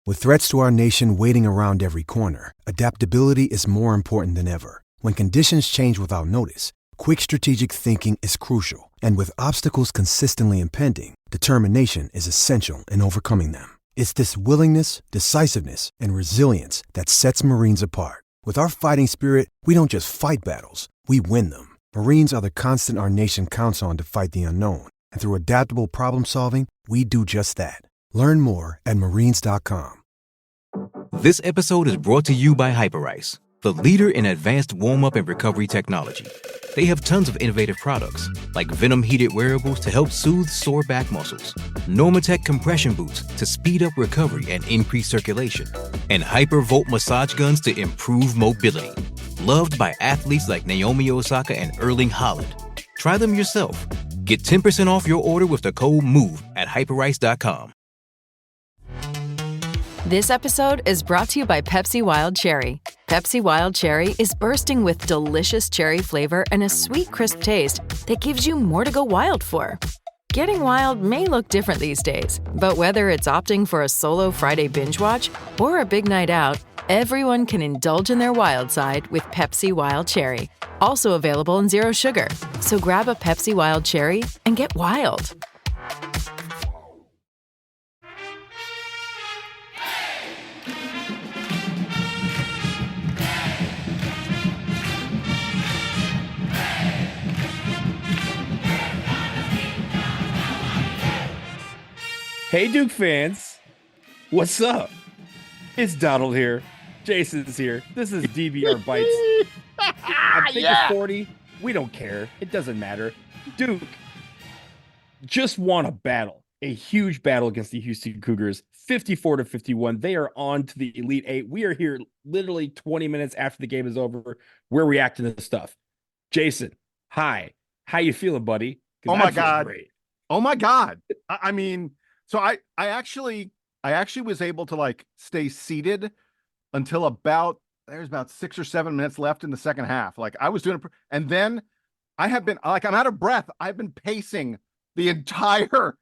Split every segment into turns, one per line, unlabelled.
With threats to our nation waiting around every corner, adaptability is more important than ever. When conditions change without notice, quick strategic thinking is crucial. And with obstacles consistently impending, determination is essential in overcoming them. It's this willingness, decisiveness, and resilience that sets Marines apart. With our fighting spirit, we don't just fight battles, we win them. Marines are the constant our nation counts on to fight the unknown. And through adaptable problem solving, we do just that. Learn more at marines.com.
This episode is brought to you by Hyperice, the leader in advanced warm-up and recovery technology. They have tons of innovative products, like Venom-heated wearables to help soothe sore back muscles, Normatec compression boots to speed up recovery and increase circulation, and Hypervolt massage guns to improve mobility. Loved by athletes like Naomi Osaka and Erling Haaland. Try them yourself. Get 10% off your order with the code MOVE at hyperice.com.
This episode is brought to you by Pepsi Wild Cherry. Pepsi Wild Cherry is bursting with delicious cherry flavor and a sweet, crisp taste that gives you more to go wild for. Getting wild may look different these days, but whether it's opting for a solo Friday binge watch or a big night out, everyone can indulge in their wild side with Pepsi Wild Cherry. Also available in Zero Sugar. So grab a Pepsi Wild Cherry and get wild.
Hey, Duke fans. What's up? It's Donald here. Jason's here. This is DBR Bites. I think it's 40. We don't care. It doesn't matter. Duke just won a battle, a huge battle against the Houston Cougars, 54-51. They are on to the Elite Eight. We are here literally 20 minutes after the game is over. We're reacting to stuff. Jason, hi. How you feeling, buddy?
Oh my God. Great. Oh my God. I mean, so I actually was able to like stay seated until there's about 6 or 7 minutes left in the second half. Like I was doing it, and then I have been like, I'm out of breath. I've been pacing the entire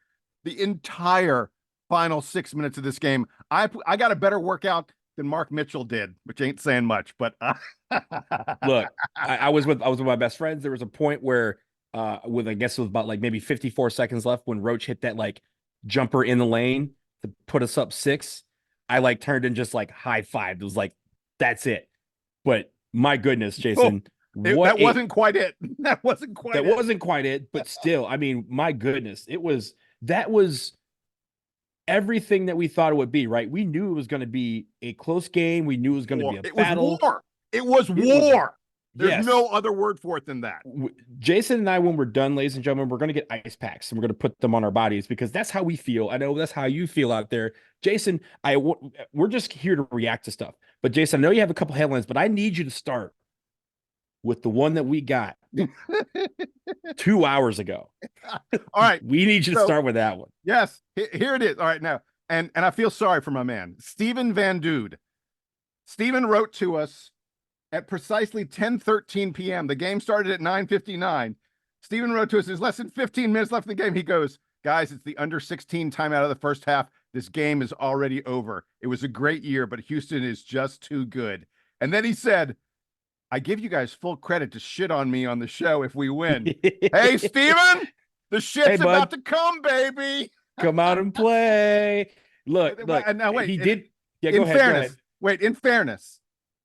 final 6 minutes of this game. I got a better workout than Mark Mitchell did, which ain't saying much, but
look, I was with my best friends. There was a point where I guess it was about like maybe 54 seconds left when Roach hit that like jumper in the lane to put us up 6. I like turned and just like high-fived. It was like, that's it. But my goodness, Jason,
that wasn't quite it. That wasn't quite
it, but still, I mean, my goodness, that was everything that we thought it would be, right? We knew it was going to be a close game. We knew it was going to be a battle.
It was war. There's no other word for it than that.
Jason and I, when we're done, ladies and gentlemen, we're going to get ice packs and we're going to put them on our bodies because that's how we feel. I know that's how you feel out there. Jason, we're just here to react to stuff. But Jason, I know you have a couple headlines, but I need you to start with the one that we got 2 hours ago.
All right.
We need you to start with that one.
Yes. Here it is. All right. Now, and I feel sorry for my man, Steven Van Dude. Steven wrote to us at precisely 10:13 p.m. The game started at 9:59. Steven wrote to us, there's less than 15 minutes left in the game. He goes, guys, it's the under 16 timeout of the first half. This game is already over. It was a great year, but Houston is just too good. And then he said, I give you guys full credit to shit on me on the show if we win. Hey, Steven, the shit's about to come, baby.
Come out and play. Look,
and now wait,
he did. Yeah,
go ahead. Wait, in fairness,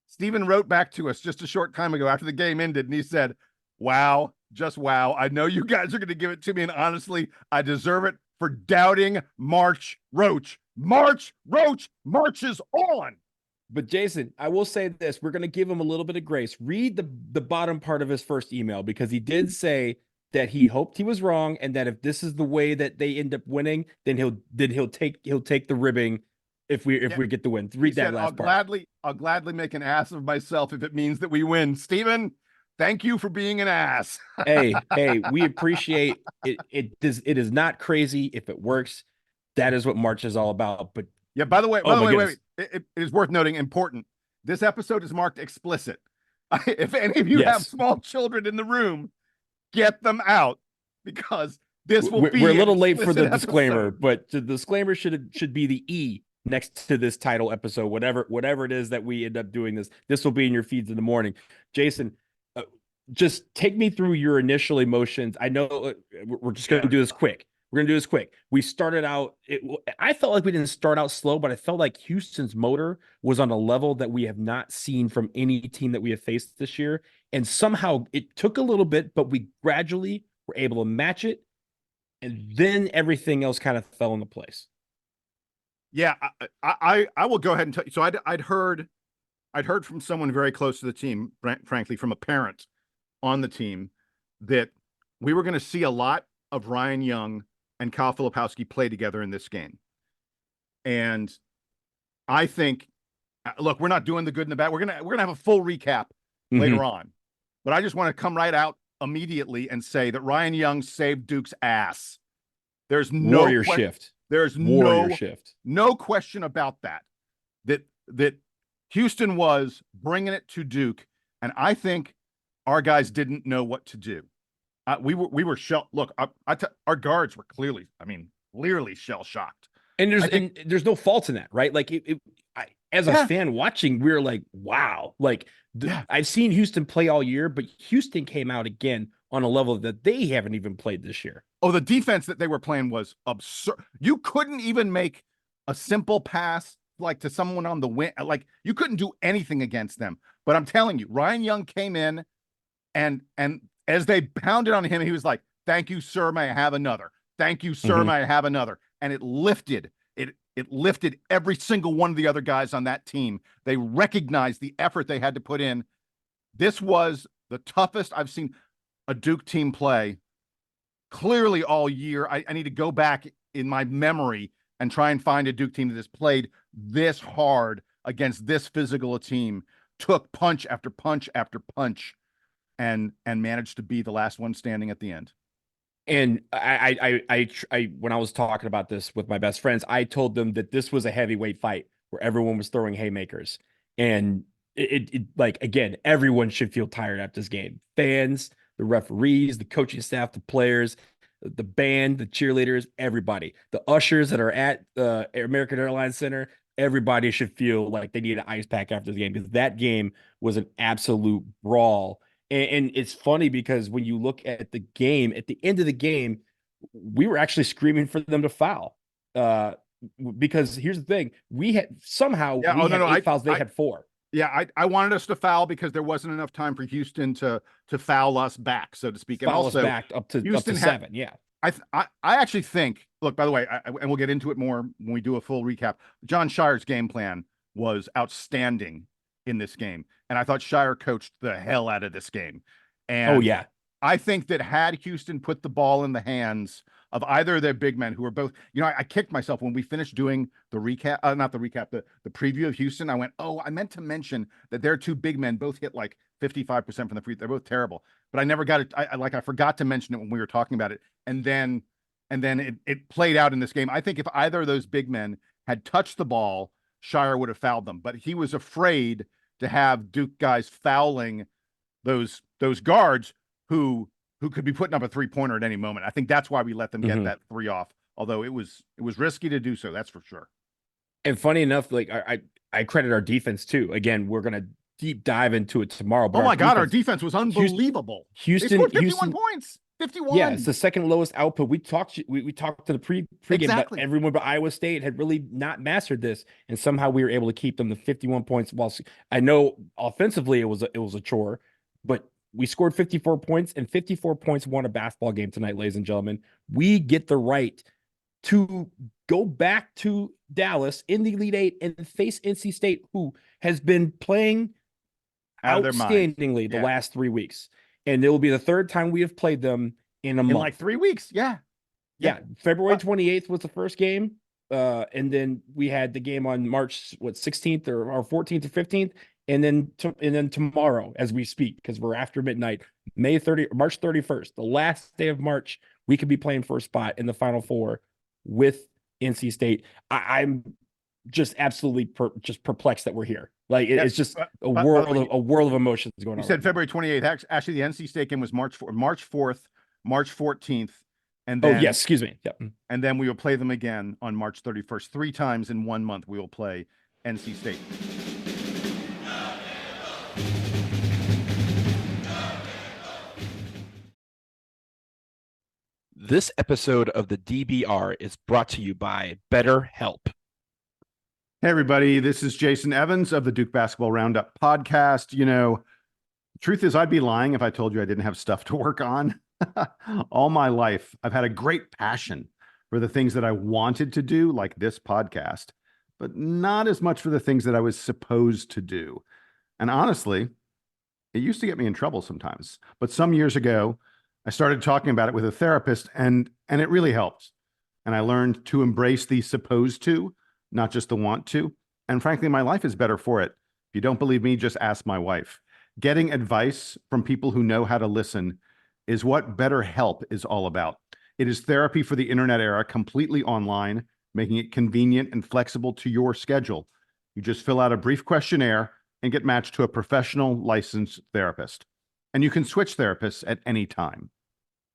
Steven wrote back to us just a short time ago after the game ended, and he said, wow, just wow. I know you guys are going to give it to me, and honestly, I deserve it for doubting March Roach. March Roach marches on.
But Jason, I will say this. We're going to give him a little bit of grace. Read the bottom part of his first email, because he did say that he hoped he was wrong, and that if this is the way that they end up winning, then he'll take the ribbing if we get the win. Read that last part.
I'll gladly make an ass of myself if it means that we win. Steven, thank you for being an ass.
hey, we appreciate it. It is not crazy if it works. That is what March is all about. But
yeah, by the way, wait. It is worth noting, important. This episode is marked explicit. If any of you have small children in the room, get them out, because this will be.
We're a little late for the disclaimer, but the disclaimer should be the E next to this title episode, whatever it is that we end up doing this will be in your feeds in the morning. Jason, just take me through your initial emotions. I know we're just going to do this quick. We're going to do this quick. We started out, I felt like we didn't start out slow, but I felt like Houston's motor was on a level that we have not seen from any team that we have faced this year. And somehow it took a little bit, but we gradually were able to match it. And then everything else kind of fell into place.
Yeah, I will go ahead and tell you. So I'd heard from someone very close to the team, frankly, from a parent on the team, that we were going to see a lot of Ryan Young and Kyle Filipowski play together in this game. And I think, look, we're not doing the good and the bad. We're gonna have a full recap later on, but I just want to come right out immediately and say that Ryan Young saved Duke's ass. There's no
warrior shift.
There's no question about that. That Houston was bringing it to Duke, and I think our guys didn't know what to do. We were shell. Look, our guards were clearly shell shocked.
And there's no fault in that, right? Like as a fan watching, we were like, wow. Like I've seen Houston play all year, but Houston came out again on a level that they haven't even played this year.
Oh, the defense that they were playing was absurd. You couldn't even make a simple pass like to someone on the wing. Like you couldn't do anything against them. But I'm telling you, Ryan Young came in and as they pounded on him, he was like, "Thank you, sir. May I have another? Thank you, sir. May I have another?" And it lifted every single one of the other guys on that team. They recognized the effort they had to put in. This was the toughest I've seen a Duke team play clearly all year. I need to go back in my memory and try and find a Duke team that has played this hard against this physical a team, took punch after punch after punch, and managed to be the last one standing at the end.
And I when I was talking about this with my best friends, I told them that this was a heavyweight fight where everyone was throwing haymakers. And it like, again, everyone should feel tired after this game. Fans, the referees, the coaching staff, the players, the band, the cheerleaders, everybody, the ushers that are at the American Airlines Center, everybody should feel like they need an ice pack after the game, because that game was an absolute brawl. And it's funny because when you look at the game, at the end of the game, we were actually screaming for them to foul. Because here's the thing, we had somehow eight fouls, they had 4.
Yeah, I wanted us to foul because there wasn't enough time for Houston to foul us back, so to speak.
Foul us back up to 7. Yeah.
I actually think, look, by the way, and we'll get into it more when we do a full recap. John Shire's game plan was outstanding in this game, and I thought Shire coached the hell out of this game. And I think that had Houston put the ball in the hands of either of their big men, who were both, I kicked myself when we finished doing the recap, not the recap, the preview of Houston. I went, I meant to mention that their 2 big men both hit like 55% from the free. They're both terrible, but I never got it. I forgot to mention it when we were talking about it. And then it played out in this game. I think if either of those big men had touched the ball, Shire would have fouled them, but he was afraid to have Duke guys fouling those guards who could be putting up a 3-pointer at any moment. I think that's why we let them get that 3 off, although it was risky to do so. That's for sure.
And funny enough, like I credit our defense too. Again, we're going to deep dive into it tomorrow. But
oh my God, our defense was unbelievable.
Houston
they scored 51 points. 51.
Yeah, it's the second lowest output. We talked to the pregame,
exactly.
But everyone but Iowa State had really not mastered this, and somehow we were able to keep them to 51 points. While I know offensively it was a chore, but we scored 54 points, and 54 points won a basketball game tonight, ladies and gentlemen. We get the right to go back to Dallas in the Elite Eight and face NC State, who has been playing outstandingly the last 3 weeks. And it will be the 3rd time we have played them in a month.
Like 3 weeks. Yeah.
February 28th was the first game. And then we had the game on March 16th or 14th or 15th. And then tomorrow, as we speak, because we're after midnight, March 31st, the last day of March, we could be playing for a spot in the Final Four with NC State. I'm just absolutely perplexed that we're here. Like it's just a world of emotions going on.
You said February 28th. Actually, the NC State game was March 4th, March 14th, And
Oh,
then,
yes, excuse me. Yep.
and then we will play them again on March 31st. 3 times in 1 month we will play NC State.
This episode of the DBR is brought to you by BetterHelp.
Hey, everybody. This is Jason Evans of the Duke Basketball Roundup podcast. You know, the truth is, I'd be lying if I told you I didn't have stuff to work on. All my life, I've had a great passion for the things that I wanted to do, like this podcast, but not as much for the things that I was supposed to do. And honestly, it used to get me in trouble sometimes. But some years ago, I started talking about it with a therapist, and it really helped. And I learned to embrace the supposed to, not just the want to. And frankly, my life is better for it. If you don't believe me, just ask my wife. Getting advice from people who know how to listen is what BetterHelp is all about. It is therapy for the internet era, completely online, making it convenient and flexible to your schedule. You just fill out a brief questionnaire and get matched to a professional licensed therapist. And you can switch therapists at any time.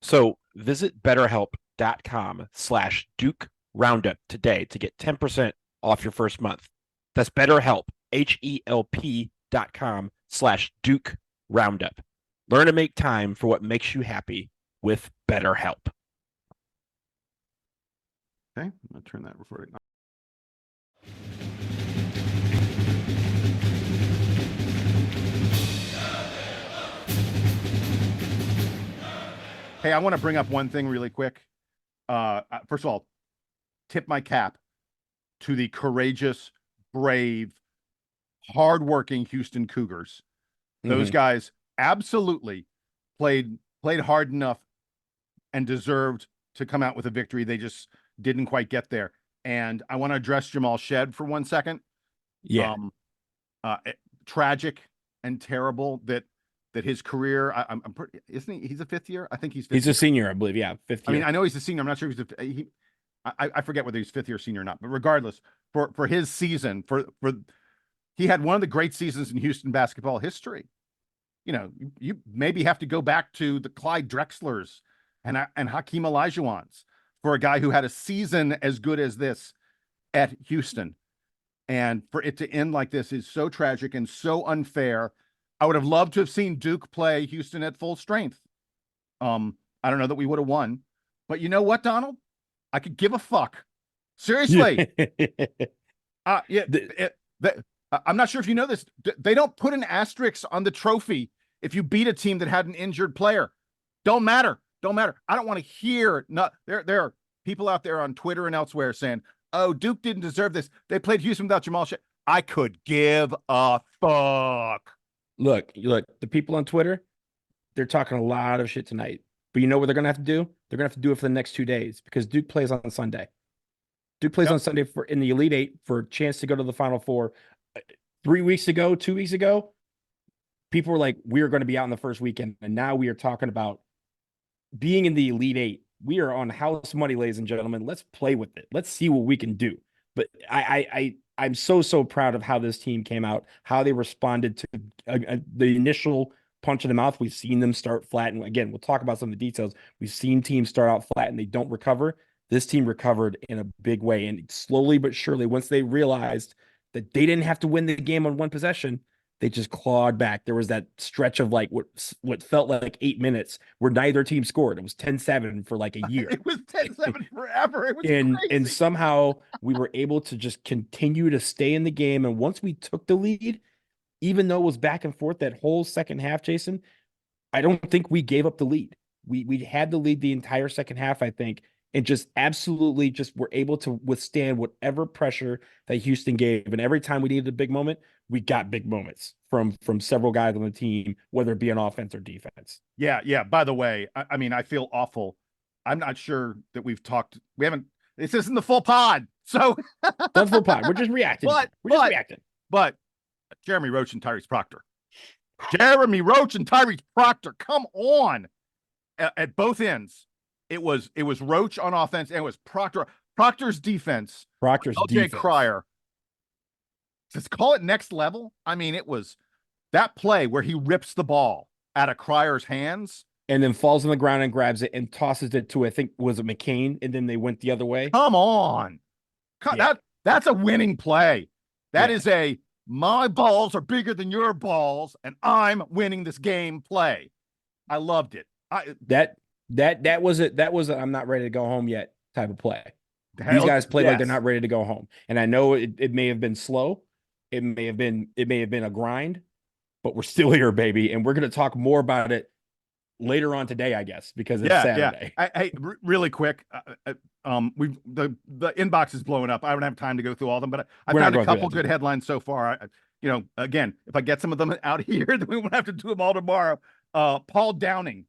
So visit betterhelp.com/Duke Roundup today to get 10% off your first month. That's BetterHelp, HELP.com/Duke Roundup. Learn to make time for what makes you happy with BetterHelp.
Okay, I'm going to turn that recording on. Hey, I want to bring up one thing really quick. First of all, tip my cap to the courageous, brave, hardworking Houston Cougars. Those guys absolutely played hard enough and deserved to come out with a victory. They just didn't quite get there. And I want to address Jamal Shed for 1 second.
Yeah.
Tragic and terrible that his career, I'm pretty, isn't he? He's a 5th year. I think he's 5th
He's
year.
a senior, I believe. Yeah, 5th year.
I mean, I know he's a senior. I'm not sure if he's I forget whether he's 5th year senior or not. But regardless, for his season, he had one of the great seasons in Houston basketball history. You know, you maybe have to go back to the Clyde Drexlers and Hakeem Olajuwons for a guy who had a season as good as this at Houston. And for it to end like this is so tragic and so unfair. I would have loved to have seen Duke play Houston at full strength. I don't know that we would have won, but you know what, Donald? I could give a fuck. Seriously. I'm not sure if you know this. They don't put an asterisk on the trophy if you beat a team that had an injured player. Don't matter. I don't want to hear. There are people out there on Twitter and elsewhere saying, "Oh, Duke didn't deserve this. They played Houston without Jamal Shed." I could give a fuck.
Look, the people on Twitter, they're talking a lot of shit tonight. But you know what they're going to have to do? They're going to have to do it for the next 2 days because Duke plays on Sunday. Duke plays on Sunday in the Elite Eight for a chance to go to the Final Four. 2 weeks ago, people were like, we're going to be out in the first weekend. And now we are talking about being in the Elite Eight. We are on house money, ladies and gentlemen. Let's play with it. Let's see what we can do. But I'm so proud of how this team came out, how they responded to the initial punch in the mouth. We've seen them start flat. And again, we'll talk about some of the details. We've seen teams start out flat and they don't recover. This team recovered in a big way. And slowly but surely, once they realized that they didn't have to win the game on one possession, they just clawed back. There was that stretch of like what felt like 8 minutes where neither team scored. It was 10-7 for like a year.
It was 10-7 forever. It was
and
crazy.
Somehow we were able to just continue to stay in the game. And once we took the lead, even though it was back and forth that whole second half, Jason, I don't think we gave up the lead. We had the lead the entire second half, I think, and just absolutely just were able to withstand whatever pressure that Houston gave. And every time we needed a big moment, we got big moments from several guys on the team, whether it be on offense or defense.
Yeah. By the way, I mean, I feel awful. I'm not sure that we've talked. We haven't. This isn't the full pod, so
Not full pod. We're just reacting. We're just reacting.
But Jeremy Roach and Tyrese Proctor. Come on, at both ends. It was Roach on offense and it was Proctor's defense. LJ Cryer. Just call it next level. I mean, it was that play where he rips the ball out of Cryer's hands.
and then falls on the ground and grabs it and tosses it to, I think, was it McCain? And then they went the other way.
Come on.
Yeah.
That's a winning play. That
Yeah.
is a my balls are bigger than your balls, and I'm winning this game play. I loved it.
That was it. That was a, I'm not ready to go home yet type of play. These guys play like they're not ready to go home. And I know it may have been slow. It may have been a grind, but we're still here, baby. And we're going to talk more about it later on today, I guess, because it's Saturday.
Hey, really quick. The inbox is blowing up. I don't have time to go through all of them, but I found a couple good headlines so far. Again, if I get some of them out here, then we won't have to do them all tomorrow. Paul Downing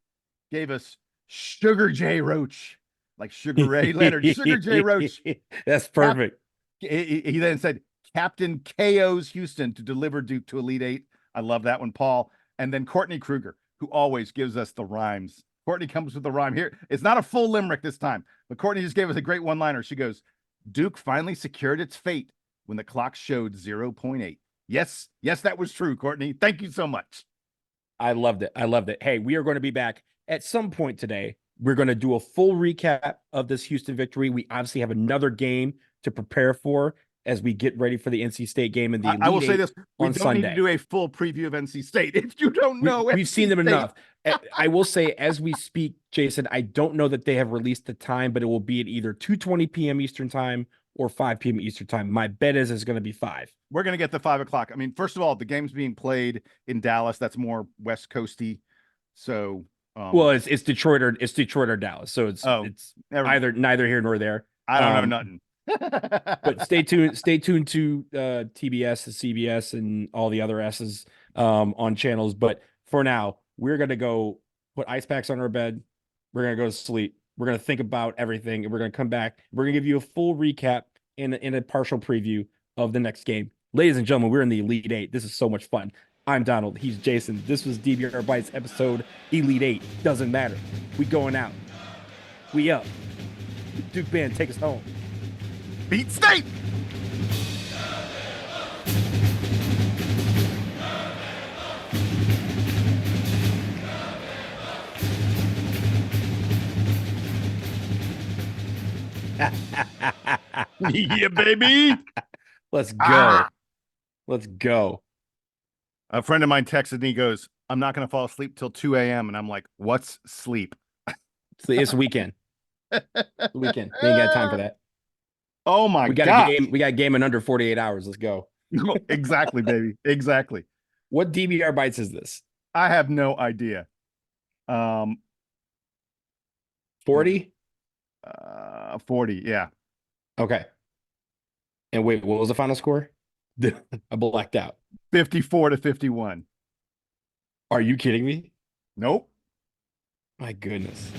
gave us Sugar J Roach, like Sugar Ray Leonard, Sugar J Roach.
That's perfect.
He then said, Captain KO's Houston to deliver Duke to Elite Eight. I love that one, Paul. And then Courtney Kruger, who always gives us the rhymes. Courtney comes with the rhyme here. It's not a full limerick this time, but Courtney just gave us a great one-liner. She goes, Duke finally secured its fate when the clock showed 0.8. Yes, that was true, Courtney. Thank you so much.
I loved it. Hey, we are going to be back at some point today. We're going to do a full recap of this Houston victory. We obviously have another game to prepare for as we get ready for the NC State game and the Elite
I will say this: we don't
Sunday.
need to do a full preview of NC State. If you don't know,
we've seen them enough. I will say, as we speak, Jason, I don't know that they have released the time, but it will be at either 2:20 p.m. Eastern time or 5 p.m. Eastern time. My bet is it's going to be 5.
We're going to get the 5 o'clock. I mean, first of all, the game's being played in Dallas. That's more West Coasty. So,
well, it's Detroit or Dallas. So it's either neither here nor there.
I don't know nothing.
But stay tuned to TBS, the CBS, and all the other S's on channels. But for now, we're gonna go put ice packs on our bed. We're gonna go to sleep. We're gonna think about everything, and we're gonna come back. We're gonna give you a full recap and a partial preview of the next game. Ladies and gentlemen, we're in the Elite Eight. This is so much fun. I'm Donald. He's Jason. This was DBR Bites episode Elite Eight. Doesn't matter. We going out. We up. Duke Band, take us home.
Beat State. Yeah, baby.
Let's go. Let's go.
A friend of mine texted me, goes, I'm not going to fall asleep till 2 a.m. And I'm like, what's sleep?
It's weekend. Weekend. We ain't got time for that.
Oh my God.
We got a game in under 48 hours. Let's go.
Exactly, baby. Exactly.
What DBR Bites is this?
I have no idea.
40?
40, yeah.
Okay. And wait, what was the final score? I blacked out.
54-51.
Are you kidding me?
Nope.
My goodness.